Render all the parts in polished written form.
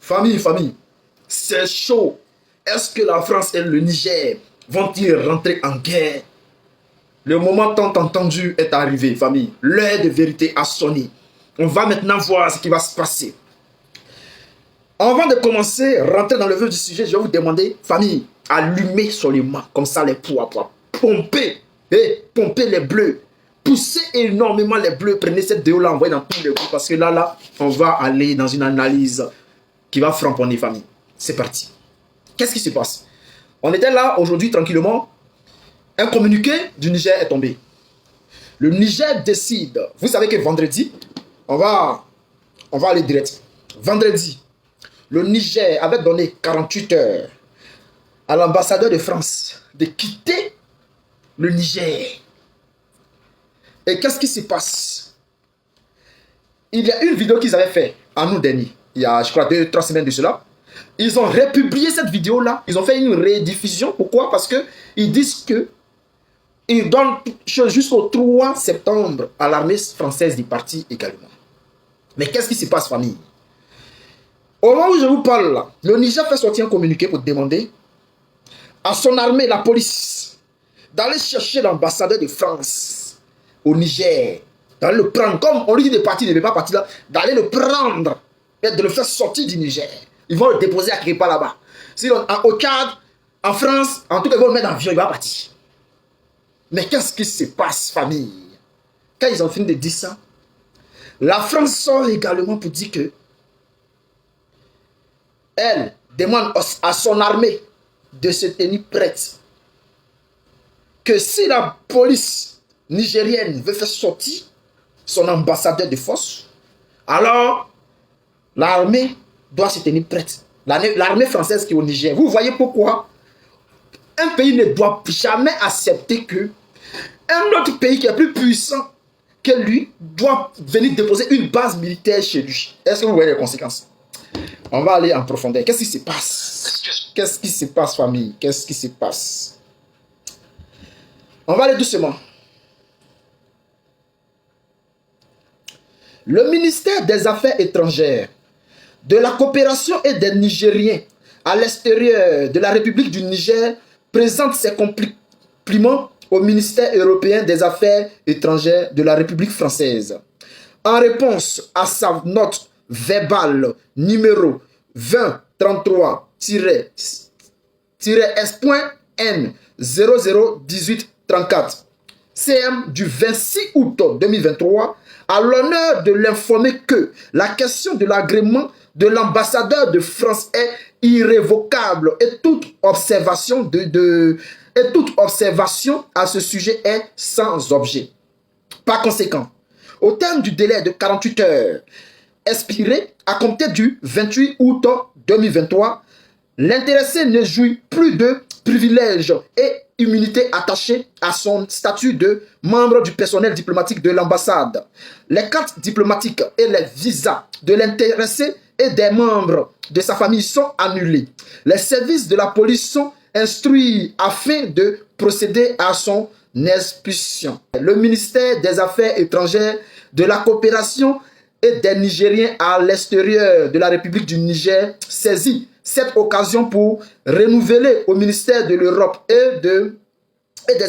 Famille, c'est chaud. Est-ce que la France et le Niger vont-ils rentrer en guerre? Le moment tant entendu est arrivé, famille. L'heure de vérité a sonné. On va maintenant voir ce qui va se passer. Avant de commencer, rentrer dans le vif du sujet, je vais vous demander, famille, allumez solement comme ça les poids. Pompez les bleus. Poussez énormément les bleus. Prenez cette vidéo-là, envoyez dans tous les groupes. Parce que là, on va aller dans une analyse qui va framponner, famille. C'est parti. Qu'est-ce qui se passe? On était là aujourd'hui tranquillement. Un communiqué du Niger est tombé. Le Niger décide. Vous savez que vendredi, on va aller direct. Vendredi, le Niger avait donné 48 heures à l'ambassadeur de France de quitter le Niger. Et qu'est-ce qui se passe? Il y a une vidéo qu'ils avaient fait en août dernier. Il y a, je crois, 2-3 semaines de cela. Ils ont republié cette vidéo-là. Ils ont fait une rediffusion. Pourquoi? Parce qu'ils disent que ils donnent jusqu'au 3 septembre à l'armée française du parti également. Mais qu'est-ce qui se passe, famille? Au moment où je vous parle là, le Niger fait sortir un communiqué pour demander à son armée, la police, d'aller chercher l'ambassadeur de France au Niger, d'aller le prendre. Comme on lui dit de partir, il ne veut pas partir là, d'aller le prendre et de le faire sortir du Niger. Ils vont le déposer à quelque part là-bas. Au Tchad, en France, en tout cas, ils vont le mettre dans l'avion, il va partir. Mais qu'est-ce qui se passe, famille? Quand ils ont fini de dire ça, la France sort également pour dire que elle demande à son armée de se tenir prête. Que si la police nigérienne veut faire sortir son ambassadeur de force, alors l'armée doit se tenir prête. L'armée française qui est au Niger. Vous voyez pourquoi un pays ne doit jamais accepter que un autre pays qui est plus puissant que lui doit venir déposer une base militaire chez lui. Est-ce que vous voyez les conséquences? On va aller en profondeur. Qu'est-ce qui se passe? Qu'est-ce qui se passe, famille? Qu'est-ce qui se passe? On va aller doucement. Le ministère des Affaires étrangères, de la coopération et des Nigériens à l'extérieur de la République du Niger présente ses compliments au ministère européen des Affaires étrangères de la République française. En réponse à sa note verbale numéro 2033-S.N 001834 CM du 26 août 2023, à l'honneur de l'informer que la question de l'agrément de l'ambassadeur de France est irrévocable et toute observation à ce sujet est sans objet. Par conséquent, au terme du délai de 48 heures expiré à compter du 28 août 2023, l'intéressé ne jouit plus de privilèges et immunités attachées à son statut de membre du personnel diplomatique de l'ambassade. Les cartes diplomatiques et les visas de l'intéressé et des membres de sa famille sont annulés. Les services de la police sont instruits afin de procéder à son expulsion. Le ministère des Affaires étrangères, de la coopération et des Nigériens à l'extérieur de la République du Niger saisit cette occasion pour renouveler au ministère de l'Europe et des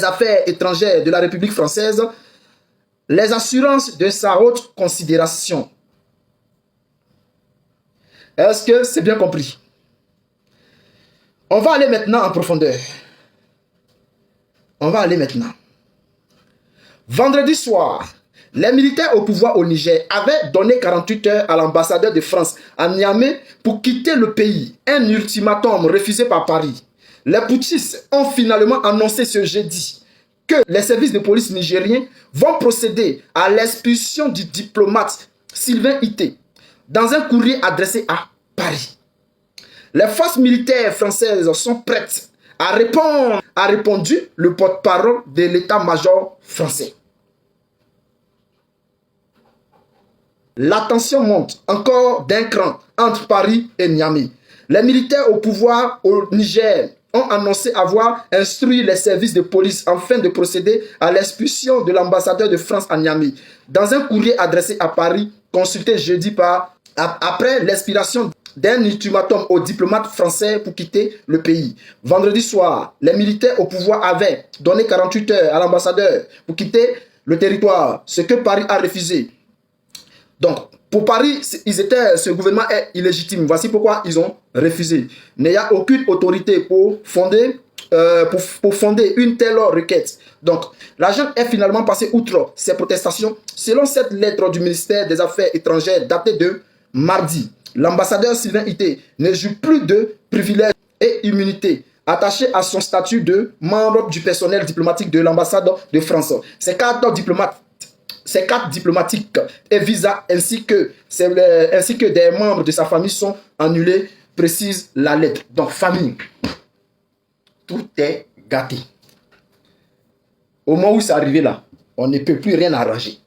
Affaires étrangères de la République française les assurances de sa haute considération. Est-ce que c'est bien compris? On va aller maintenant en profondeur. On va aller maintenant. Vendredi soir, les militaires au pouvoir au Niger avaient donné 48 heures à l'ambassadeur de France à Niamey pour quitter le pays. Un ultimatum refusé par Paris. Les putschistes ont finalement annoncé ce jeudi que les services de police nigériens vont procéder à l'expulsion du diplomate Sylvain Ité dans un courrier adressé à Paris. Les forces militaires françaises sont prêtes à répondre, a répondu le porte-parole de l'état-major français. La tension monte encore d'un cran entre Paris et Niamey. Les militaires au pouvoir au Niger ont annoncé avoir instruit les services de police afin de procéder à l'expulsion de l'ambassadeur de France à Niamey. Dans un courrier adressé à Paris, consulté jeudi après l'expiration d'un ultimatum aux diplomates français pour quitter le pays. Vendredi soir, les militaires au pouvoir avaient donné 48 heures à l'ambassadeur pour quitter le territoire, ce que Paris a refusé. Donc, pour Paris, ce gouvernement est illégitime. Voici pourquoi ils ont refusé. Il n'y a aucune autorité pour fonder une telle requête. Donc, l'agent est finalement passé outre ces protestations. Selon cette lettre du ministère des Affaires étrangères datée de mardi, l'ambassadeur Sylvain Ité ne joue plus de privilèges et immunités attachés à son statut de membre du personnel diplomatique de l'ambassade de France. Ces cartes diplomatiques et visas ainsi que des membres de sa famille sont annulés, précise la lettre. Donc, famille, tout est gâté. Au moment où c'est arrivé là, on ne peut plus rien arranger.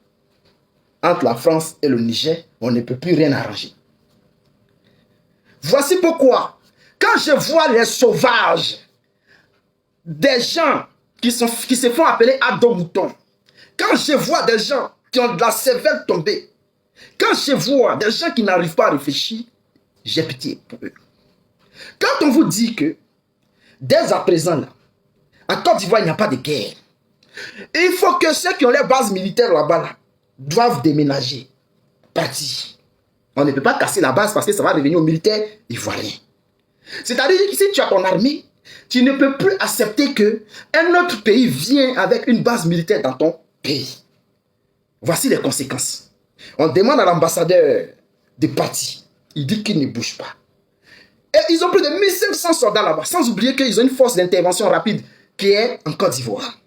Entre la France et le Niger, on ne peut plus rien arranger. Voici pourquoi, quand je vois les sauvages, des gens qui se font appeler Adomouton, quand je vois des gens qui ont de la cervelle tombée, quand je vois des gens qui n'arrivent pas à réfléchir, j'ai pitié pour eux. Quand on vous dit que, dès à présent, là, en Côte d'Ivoire, il n'y a pas de guerre, il faut que ceux qui ont les bases militaires là-bas, là, doivent déménager, partir. On ne peut pas casser la base parce que ça va revenir aux militaires ivoiriens. C'est-à-dire que si tu as ton armée, tu ne peux plus accepter qu'un autre pays vienne avec une base militaire dans ton pays. Voici les conséquences. On demande à l'ambassadeur de partir. Il dit qu'il ne bouge pas. Et ils ont plus de 1500 soldats là-bas, sans oublier qu'ils ont une force d'intervention rapide qui est en Côte d'Ivoire,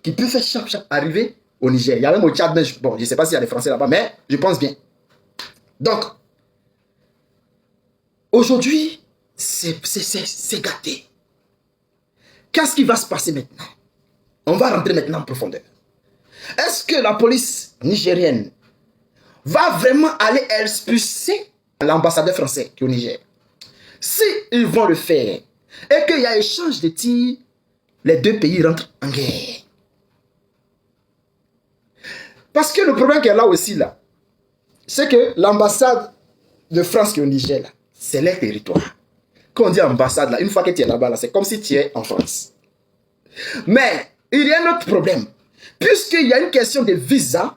qui peut faire chaque arriver au Niger. Il y a même au Tchad, mais bon, je ne sais pas s'il y a des Français là-bas, mais je pense bien. Donc, aujourd'hui, c'est gâté. Qu'est-ce qui va se passer maintenant? On va rentrer maintenant en profondeur. Est-ce que la police nigérienne va vraiment aller expulser l'ambassadeur français qui est au Niger? Si ils vont le faire et qu'il y a échange de tirs, les deux pays rentrent en guerre. Parce que le problème qu'il y a là aussi, là, c'est que l'ambassade de France qui est au Niger, c'est leur territoire. Quand on dit ambassade, là, une fois que tu es là-bas, là, c'est comme si tu es en France. Mais il y a un autre problème. Puisqu'il y a une question de visa,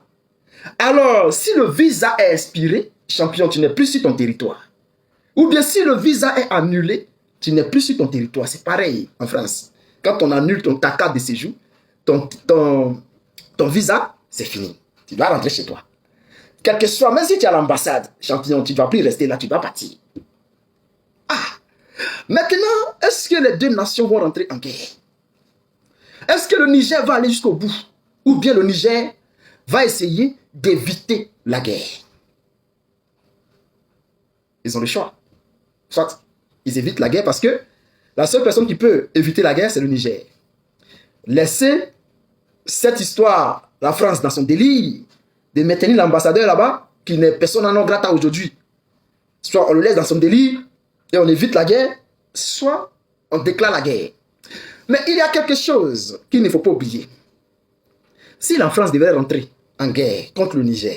alors si le visa est expiré, champion, tu n'es plus sur ton territoire. Ou bien si le visa est annulé, tu n'es plus sur ton territoire. C'est pareil en France. Quand on annule ta carte de séjour, ton visa, c'est fini. Tu dois rentrer chez toi. Quel que soit, même si tu es à l'ambassade, champion, tu ne vas plus rester là, tu vas partir. Ah! Maintenant, est-ce que les deux nations vont rentrer en guerre? Est-ce que le Niger va aller jusqu'au bout? Ou bien le Niger va essayer d'éviter la guerre? Ils ont le choix. Soit ils évitent la guerre parce que la seule personne qui peut éviter la guerre, c'est le Niger. Laisser cette histoire, la France, dans son délire, de maintenir l'ambassadeur là-bas, qui n'est personne non grata aujourd'hui. Soit on le laisse dans son délire et on évite la guerre, soit on déclare la guerre. Mais il y a quelque chose qu'il ne faut pas oublier. Si la France devait rentrer en guerre contre le Niger,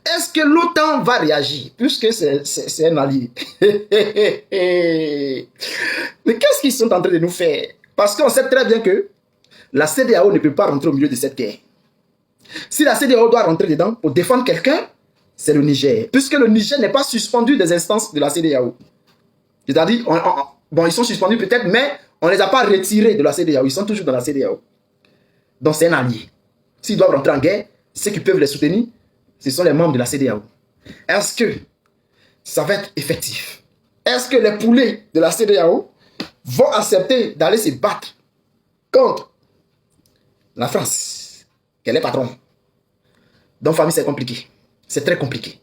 est-ce que l'OTAN va réagir? Puisque c'est un allié. Mais qu'est-ce qu'ils sont en train de nous faire? Parce qu'on sait très bien que la CEDEAO ne peut pas rentrer au milieu de cette guerre. Si la CEDEAO doit rentrer dedans pour défendre quelqu'un, c'est le Niger. Puisque le Niger n'est pas suspendu des instances de la CEDEAO. C'est-à-dire, bon, ils sont suspendus peut-être, mais on ne les a pas retirés de la CEDEAO. Ils sont toujours dans la CEDEAO. Donc c'est un allié. S'ils doivent rentrer en guerre, ceux qui peuvent les soutenir, ce sont les membres de la CEDEAO. Est-ce que ça va être effectif? Est-ce que les poulets de la CEDEAO vont accepter d'aller se battre contre la France, qu'elle est patron? Donc famille, c'est compliqué. C'est très compliqué.